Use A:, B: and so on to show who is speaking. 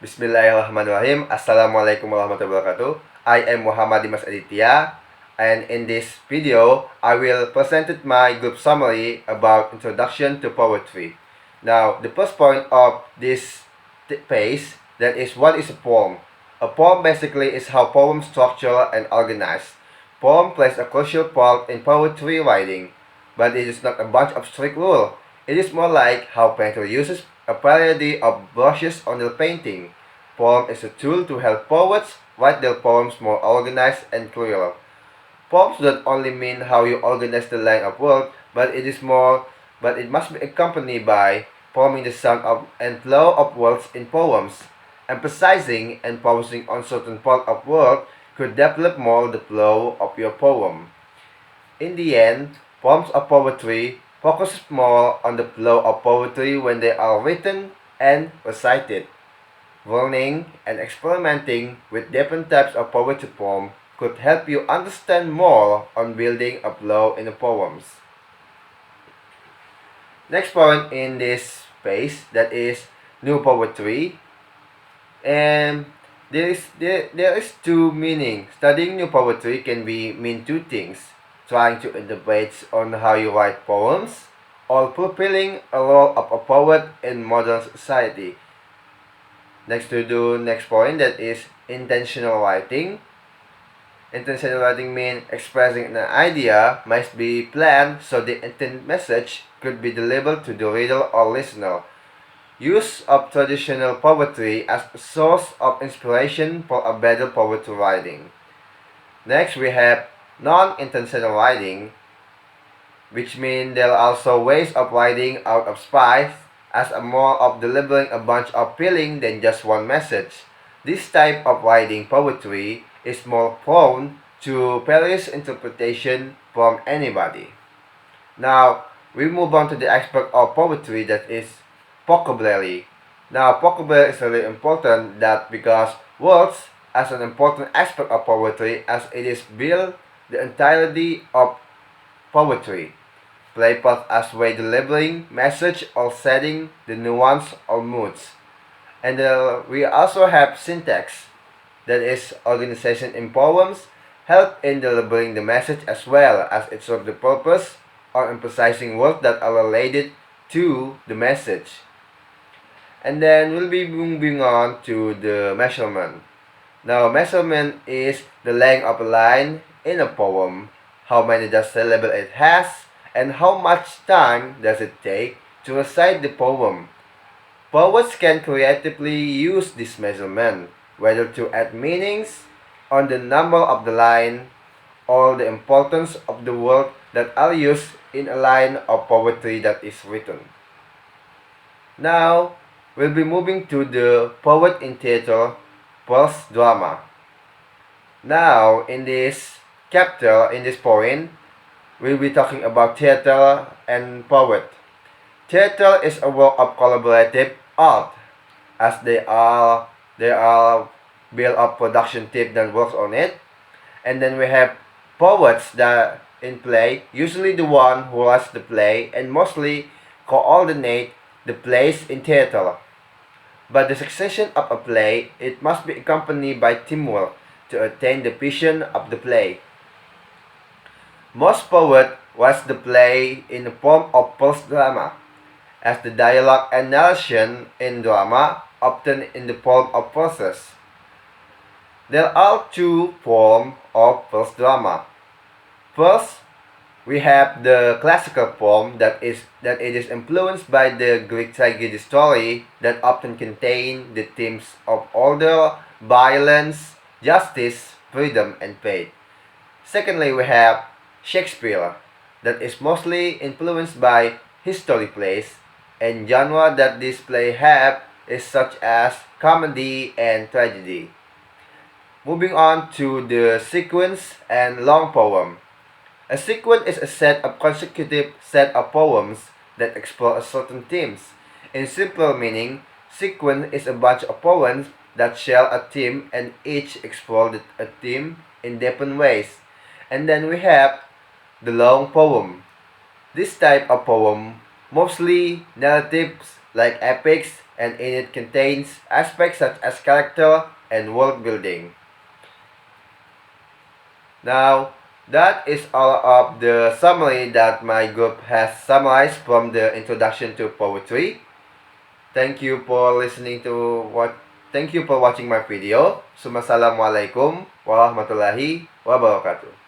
A: Bismillahirrahmanirrahim. Assalamualaikum warahmatullahi wabarakatuh. I am Muhamad Dimas Aditya, and in this video, I will present my group summary about introduction to poetry. Now, the first point of this page, that is, what is a poem? A poem basically is how poems structure and organize. Poem plays a crucial part in poetry writing, but it is not a bunch of strict rules. It is more like how painter uses a variety of brushes on their painting. Poem is a tool to help poets write their poems more organized and clearer. Poems don't only mean how you organize the line of words, but it must be accompanied by forming the sound of and flow of words in poems. Emphasizing and pausing on certain part of word could develop more the flow of your poem. In the end, forms of poetry focus more on the flow of poetry when they are written and recited. Learning and experimenting with different types of poetry form could help you understand more on building a flow in the poems. Next point in this space, that is new poetry. And there is two meaning. Studying new poetry can mean two things: trying to interpret on how you write poems, or fulfilling a role of a poet in modern society. Next to the next point, that is intentional writing. Intentional writing means expressing an idea must be planned so the intended message could be delivered to the reader or listener. Use of traditional poetry as a source of inspiration for a better poetry writing. Next, we have non-intentional writing, which means there are also ways of writing out of spite as a more of delivering a bunch of feeling than just one message. This type of writing poetry is more prone to various interpretation from anybody. Now, we move on to the aspect of poetry, that is vocabulary. Now, vocabulary is really important because words as an important aspect of poetry, as it is built the entirety of poetry. Play part as way delivering message or setting the nuance or moods. And we also have syntax, that is organization in poems, help in delivering the message as well as it serves the purpose or emphasizing words that are related to the message. And then we'll be moving on to the measurement. Now, measurement is the length of a line in a poem, how many syllables it has, and how much time does it take to recite the poem. Poets can creatively use this measurement, whether to add meanings on the number of the line or the importance of the words that are used in a line of poetry that is written. Now, we'll be moving to the poet in theater plus drama. Now, in this chapter, in this point, we'll be talking about theater and poet. Theater is a work of collaborative art, as there are build up production team that works on it. And then we have poets that in play, usually the one who writes the play and mostly coordinate the plays in theater. But the succession of a play, it must be accompanied by teamwork to attain the vision of the play. Most poets write the play in the form of prose drama, as the dialogue and narration in drama often in the form of verses. There are two forms of prose drama. First, we have the classical form that it is influenced by the Greek tragedy story that often contain the themes of order, violence, justice, freedom, and faith. Secondly, we have Shakespeare, that is mostly influenced by history plays, and genre that this play have is such as comedy and tragedy. Moving on to the sequence and long poem. A sequence is a set of consecutive set of poems that explore a certain themes. In simpler meaning, sequence is a bunch of poems that share a theme and each explore a theme in different ways. And then we have the long poem. This type of poem, mostly narratives like epics, and it contains aspects such as character and world building. Now, that is all of the summary that my group has summarized from the introduction to poetry. Thank you for listening to what Thank you for watching my video. Assalamualaikum warahmatullahi wabarakatuh.